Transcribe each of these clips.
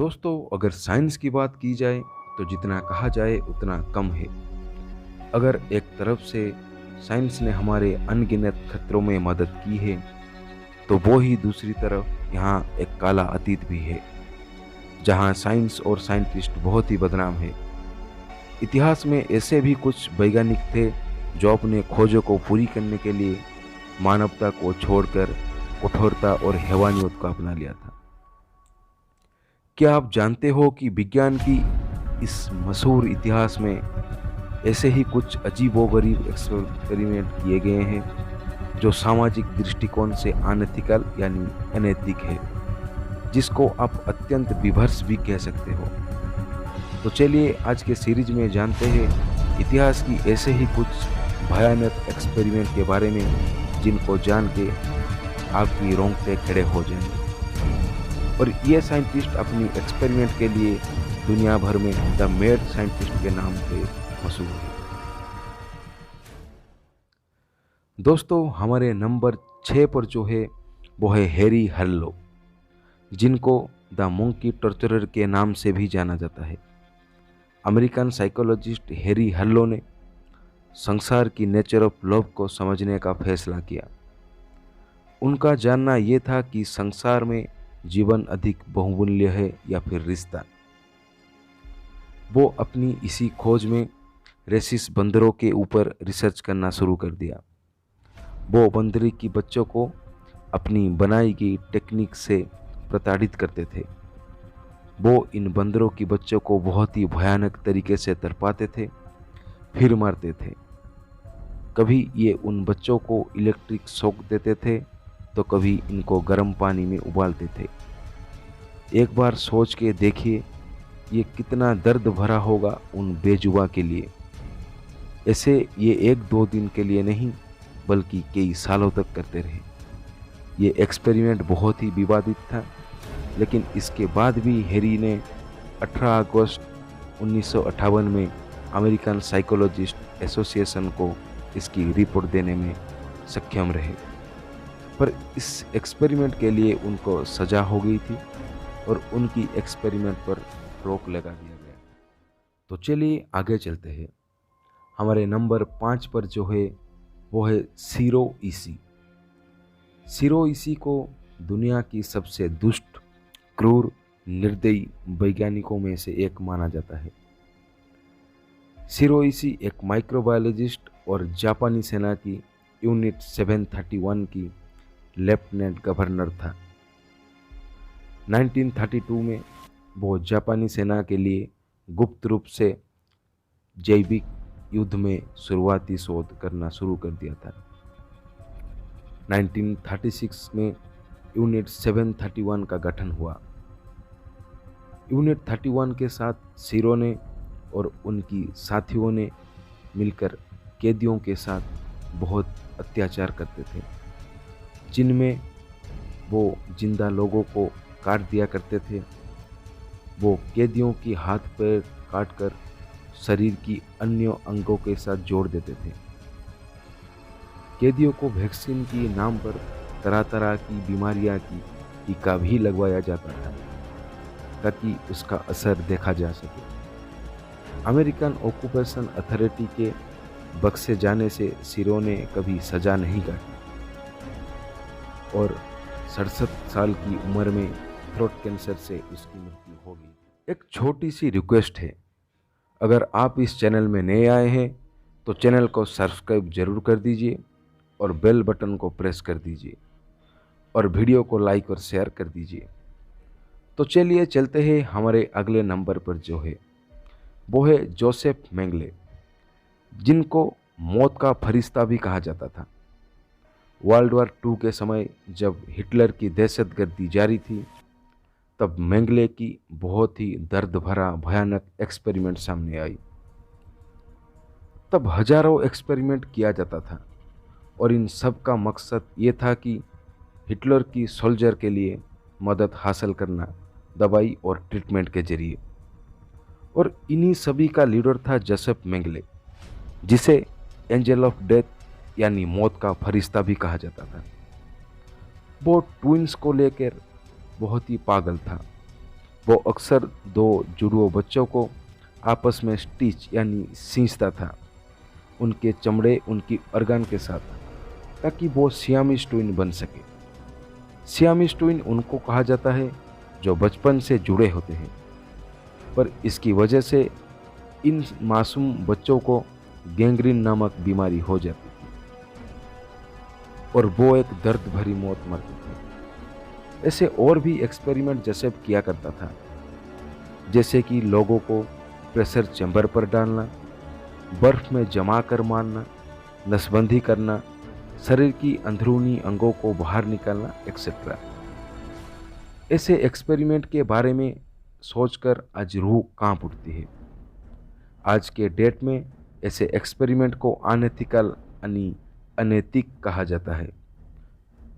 दोस्तों, अगर साइंस की बात की जाए तो जितना कहा जाए उतना कम है। अगर एक तरफ से साइंस ने हमारे अनगिनत खतरों में मदद की है, तो वो ही दूसरी तरफ यहाँ एक काला अतीत भी है, जहाँ साइंस और साइंटिस्ट बहुत ही बदनाम है। इतिहास में ऐसे भी कुछ वैज्ञानिक थे जो अपने खोजों को पूरी करने के लिए मानवता को छोड़कर कठोरता और हैवानियत को अपना लिया था। क्या आप जानते हो कि विज्ञान की इस मशहूर इतिहास में ऐसे ही कुछ अजीबोगरीब एक्सपेरिमेंट किए गए हैं जो सामाजिक दृष्टिकोण से अनएथिकल यानी अनैतिक है, जिसको आप अत्यंत विभत्स भी कह सकते हो। तो चलिए आज के सीरीज में जानते हैं इतिहास की ऐसे ही कुछ भयानक एक्सपेरिमेंट के बारे में जिनको जान के आपकी रोंगटे खड़े हो जाएंगे। और ये साइंटिस्ट अपनी एक्सपेरिमेंट के लिए दुनिया भर में द मैड साइंटिस्ट के नाम से मशहूर है। दोस्तों, हमारे नंबर 6 पर जो है वो है हैरी हर्लो, जिनको द मंकी टॉर्चरर के नाम से भी जाना जाता है। अमेरिकन साइकोलॉजिस्ट हैरी हर्लो ने संसार की नेचर ऑफ लव को समझने का फैसला किया। उनका जानना यह था कि संसार में जीवन अधिक बहुमूल्य है या फिर रिश्ता। वो अपनी इसी खोज में रेसिस बंदरों के ऊपर रिसर्च करना शुरू कर दिया। वो बंदरी की बच्चों को अपनी बनाई गई टेक्निक से प्रताड़ित करते थे। वो इन बंदरों की बच्चों को बहुत ही भयानक तरीके से तड़पाते थे, फिर मारते थे। कभी ये उन बच्चों को इलेक्ट्रिक शॉक देते थे तो कभी इनको गर्म पानी में उबालते थे। एक बार सोच के देखिए ये कितना दर्द भरा होगा उन बेजुबा के लिए। ऐसे ये 1-2 दिन के लिए नहीं बल्कि कई सालों तक करते रहे। ये एक्सपेरिमेंट बहुत ही विवादित था, लेकिन इसके बाद भी हैरी ने 18 अगस्त 1958 में अमेरिकन साइकोलॉजिस्ट एसोसिएशन को इसकी रिपोर्ट देने में सक्षम रहे। पर इस एक्सपेरिमेंट के लिए उनको सजा हो गई थी और उनकी एक्सपेरिमेंट पर रोक लगा दिया गया। तो चलिए आगे चलते हैं। हमारे नंबर 5 पर जो है वो है सीरो इसी। सीरो इसी को दुनिया की सबसे दुष्ट, क्रूर, निर्दयी वैज्ञानिकों में से एक माना जाता है। सीरो इसी एक माइक्रोबायोलॉजिस्ट और जापानी सेना की यूनिट 731 की लेफ्टिनेंट गवर्नर था। 1932 में वो जापानी सेना के लिए गुप्त रूप से जैविक युद्ध में शुरुआती शोध करना शुरू कर दिया था। 1936 में यूनिट 731 का गठन हुआ। यूनिट 31 के साथ सीरो ने और उनकी साथियों ने मिलकर कैदियों के साथ बहुत अत्याचार करते थे, जिनमें वो जिंदा लोगों को काट दिया करते थे। वो कैदियों की हाथ पैर काटकर शरीर की अन्य अंगों के साथ जोड़ देते थे। कैदियों को वैक्सीन के नाम पर तरह तरह की बीमारियां की टीका भी लगवाया जाता था ताकि उसका असर देखा जा सके। अमेरिकन ऑक्यूपेशन अथॉरिटी के बक्से जाने से सीरो ने कभी सजा नहीं काटी और 67 साल की उम्र में थ्रोट कैंसर से उसकी मृत्यु हो गई। एक छोटी सी रिक्वेस्ट है, अगर आप इस चैनल में नए आए हैं तो चैनल को सब्सक्राइब जरूर कर दीजिए और बेल बटन को प्रेस कर दीजिए और वीडियो को लाइक और शेयर कर दीजिए। तो चलिए चलते हैं हमारे अगले नंबर पर जो है वो है जोसेफ मेंगले, जिनको मौत का फरिश्ता भी कहा जाता था। वर्ल्ड वॉर 2 के समय जब हिटलर की दहशतगर्दी जारी थी, तब मेंगले की बहुत ही दर्द भरा भयानक एक्सपेरिमेंट सामने आई। तब हजारों एक्सपेरिमेंट किया जाता था और इन सब का मकसद ये था कि हिटलर की सोल्जर के लिए मदद हासिल करना दवाई और ट्रीटमेंट के जरिए। और इन्हीं सभी का लीडर था जोसेफ मेंगले, जिसे एंजल ऑफ डेथ यानी मौत का फरिश्ता भी कहा जाता था। वो ट्विंस को लेकर बहुत ही पागल था। वो अक्सर दो जुड़वों बच्चों को आपस में स्टिच यानी सींचता था, उनके चमड़े उनकी organ के साथ, ताकि वो सियामीज ट्विन बन सके। सियामीज ट्विन उनको कहा जाता है जो बचपन से जुड़े होते हैं, पर इसकी वजह से इन मासूम बच्चों को गैंग्रीन नामक बीमारी हो जाती थी और वो एक दर्द भरी मौत मरते थे। ऐसे और भी एक्सपेरिमेंट जैसे किया करता था, जैसे कि लोगों को प्रेशर चैम्बर पर डालना, बर्फ में जमा कर मारना, नसबंदी करना, शरीर की अंदरूनी अंगों को बाहर निकालना एक्सेट्रा। ऐसे एक्सपेरिमेंट के बारे में सोचकर आज रूह कांप उठती है। आज के डेट में ऐसे एक्सपेरिमेंट को अनएथिकल यानी अनैतिक कहा जाता है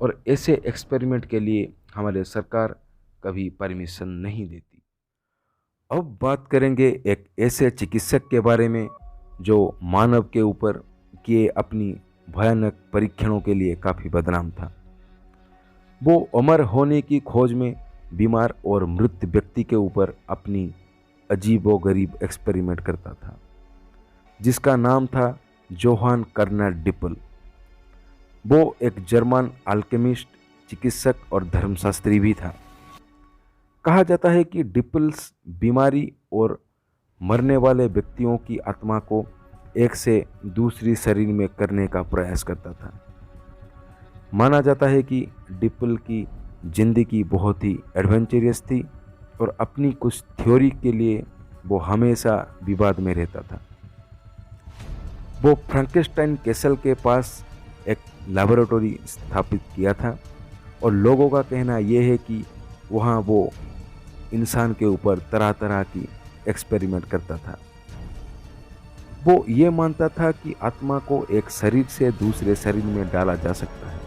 और ऐसे एक्सपेरिमेंट के लिए हमारे सरकार कभी परमिशन नहीं देती। अब बात करेंगे एक ऐसे चिकित्सक के बारे में जो मानव के ऊपर किए अपनी भयानक परीक्षणों के लिए काफ़ी बदनाम था। वो अमर होने की खोज में बीमार और मृत व्यक्ति के ऊपर अपनी अजीबोगरीब एक्सपेरिमेंट करता था, जिसका नाम था जोहान कर्नर डिपल। वो एक जर्मन अल्केमिस्ट, चिकित्सक और धर्मशास्त्री भी था। कहा जाता है कि डिपल्स बीमारी और मरने वाले व्यक्तियों की आत्मा को एक से दूसरी शरीर में करने का प्रयास करता था। माना जाता है कि डिपल की जिंदगी बहुत ही एडवेंचरस थी और अपनी कुछ थ्योरी के लिए वो हमेशा विवाद में रहता था। वो फ्रैंकेनस्टाइन कैसल के पास एक लैबोरेटरी स्थापित किया था और लोगों का कहना यह है कि वहाँ वो इंसान के ऊपर तरह तरह की एक्सपेरिमेंट करता था। वो ये मानता था कि आत्मा को एक शरीर से दूसरे शरीर में डाला जा सकता है।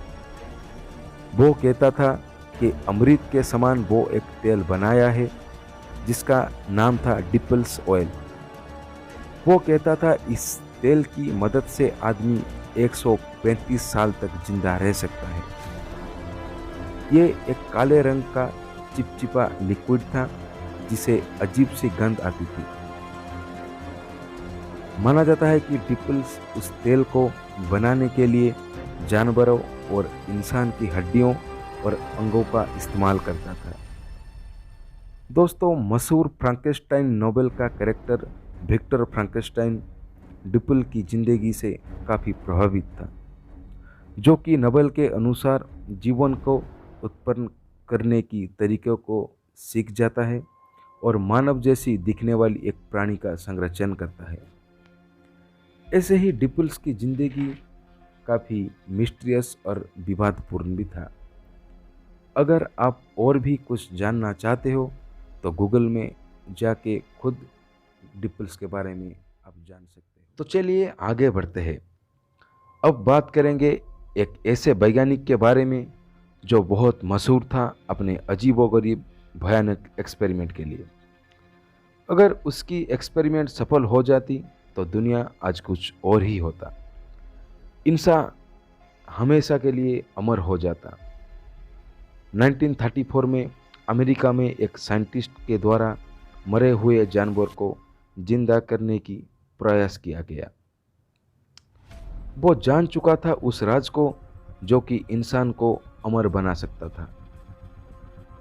वो कहता था कि अमृत के समान वो एक तेल बनाया है जिसका नाम था डिपल्स ऑयल। वो कहता था इस तेल की मदद से आदमी 135 साल तक जिंदा रह सकता है। ये एक काले रंग का चिपचिपा लिक्विड था जिसे अजीब सी गंध आती थी। माना जाता है कि डिपल्स उस तेल को बनाने के लिए जानवरों और इंसान की हड्डियों और अंगों का इस्तेमाल करता था। दोस्तों, मशहूर फ्रैंकेनस्टाइन नोवेल का कैरेक्टर विक्टर फ्रैंकेनस्टाइन डिपल की जिंदगी से काफ़ी प्रभावित था, जो कि नोवेल के अनुसार जीवन को उत्पन्न करने की तरीक़ों को सीख जाता है और मानव जैसी दिखने वाली एक प्राणी का संरक्षण करता है। ऐसे ही डिपल्स की जिंदगी काफ़ी मिस्टीरियस और विवादपूर्ण भी था। अगर आप और भी कुछ जानना चाहते हो तो गूगल में जाके खुद डिपल्स के बारे में आप जान सकते हो। तो चलिए आगे बढ़ते हैं। अब बात करेंगे एक ऐसे वैज्ञानिक के बारे में जो बहुत मशहूर था अपने अजीबोगरीब भयानक एक्सपेरिमेंट के लिए। अगर उसकी एक्सपेरिमेंट सफल हो जाती तो दुनिया आज कुछ और ही होता। इंसान हमेशा के लिए अमर हो जाता। 1934 में अमेरिका में एक साइंटिस्ट के द्वारा मरे हुए जानवर को जिंदा करने की प्रयास किया गया। वो जान चुका था उस राज को जो कि इंसान को अमर बना सकता था।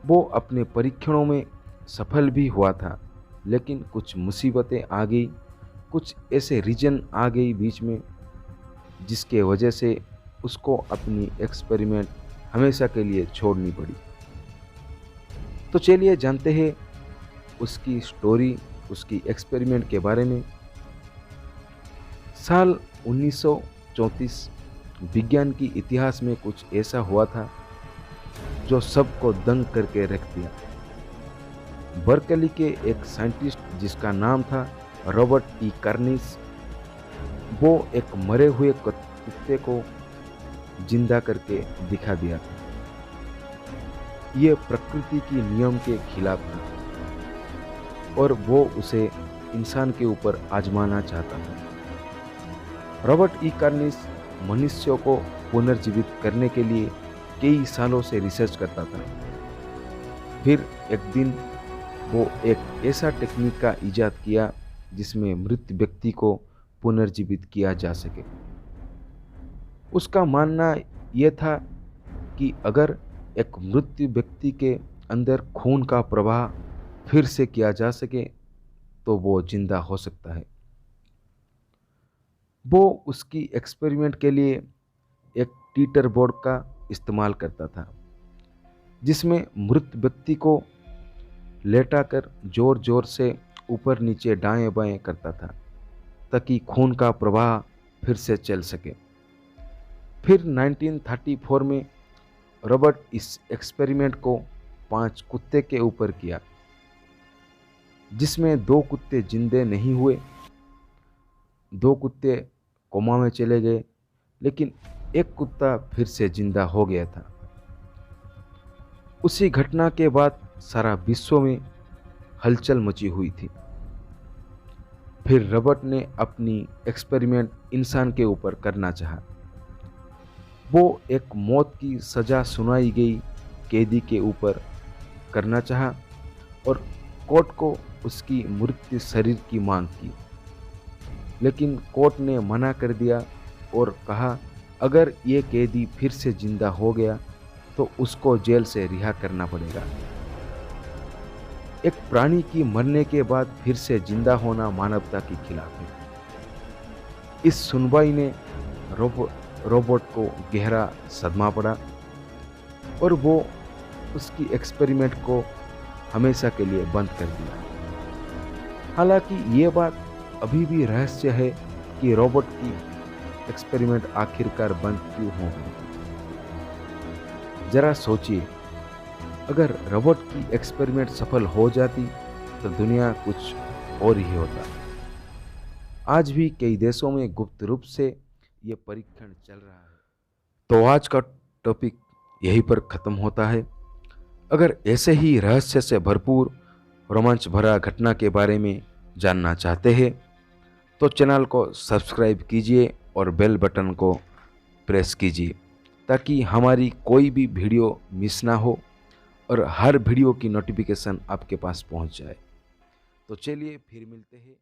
वो अपने परीक्षणों में सफल भी हुआ था, लेकिन कुछ मुसीबतें आ गई, कुछ ऐसे रीजन आ गई बीच में जिसके वजह से उसको अपनी एक्सपेरिमेंट हमेशा के लिए छोड़नी पड़ी। तो चलिए जानते हैं उसकी स्टोरी, उसकी एक्सपेरिमेंट के बारे में। साल 1934 विज्ञान की इतिहास में कुछ ऐसा हुआ था जो सबको दंग करके रख दिया। बर्कली के एक साइंटिस्ट जिसका नाम था रॉबर्ट ई कार्निस, वो एक मरे हुए कुत्ते को जिंदा करके दिखा दिया था। ये प्रकृति की नियम के खिलाफ था और वो उसे इंसान के ऊपर आजमाना चाहता था। रॉबर्ट ई कार्निस मनुष्यों को पुनर्जीवित करने के लिए कई सालों से रिसर्च करता था। फिर एक दिन वो एक ऐसा टेक्निक का इजाद किया जिसमें मृत व्यक्ति को पुनर्जीवित किया जा सके। उसका मानना यह था कि अगर एक मृत व्यक्ति के अंदर खून का प्रवाह फिर से किया जा सके तो वो जिंदा हो सकता है। वो उसकी एक्सपेरिमेंट के लिए एक टीटर बोर्ड का इस्तेमाल करता था, जिसमें मृत व्यक्ति को लेटाकर जोर जोर से ऊपर नीचे दाएं बाएं करता था ताकि खून का प्रवाह फिर से चल सके। फिर 1934 में रॉबर्ट इस एक्सपेरिमेंट को 5 कुत्ते के ऊपर किया, जिसमें 2 कुत्ते जिंदे नहीं हुए, 2 कुत्ते कोमा में चले गए, लेकिन एक कुत्ता फिर से जिंदा हो गया था। उसी घटना के बाद सारा विश्व में हलचल मची हुई थी। फिर रॉबर्ट ने अपनी एक्सपेरिमेंट इंसान के ऊपर करना चाहा। वो एक मौत की सजा सुनाई गई कैदी के ऊपर करना चाहा और कोर्ट को उसकी मृत शरीर की मांग की, लेकिन कोर्ट ने मना कर दिया और कहा अगर ये कैदी फिर से जिंदा हो गया तो उसको जेल से रिहा करना पड़ेगा। एक प्राणी की मरने के बाद फिर से जिंदा होना मानवता के खिलाफ है। इस सुनवाई ने रोबोट को गहरा सदमा पड़ा और वो उसकी एक्सपेरिमेंट को हमेशा के लिए बंद कर दिया। हालांकि ये बात अभी भी रहस्य है कि रोबोट की एक्सपेरिमेंट आखिरकार बंद क्यों हो गई। जरा सोचिए, अगर रोबोट की एक्सपेरिमेंट सफल हो जाती तो दुनिया कुछ और ही होता। आज भी कई देशों में गुप्त रूप से ये परीक्षण चल रहा है। तो आज का टॉपिक यहीं पर ख़त्म होता है। अगर ऐसे ही रहस्य से भरपूर रोमांच भरा घटना के बारे में जानना चाहते हैं तो चैनल को सब्सक्राइब कीजिए और बेल बटन को प्रेस कीजिए ताकि हमारी कोई भी वीडियो मिस ना हो और हर वीडियो की नोटिफिकेशन आपके पास पहुंच जाए। तो चलिए फिर मिलते हैं।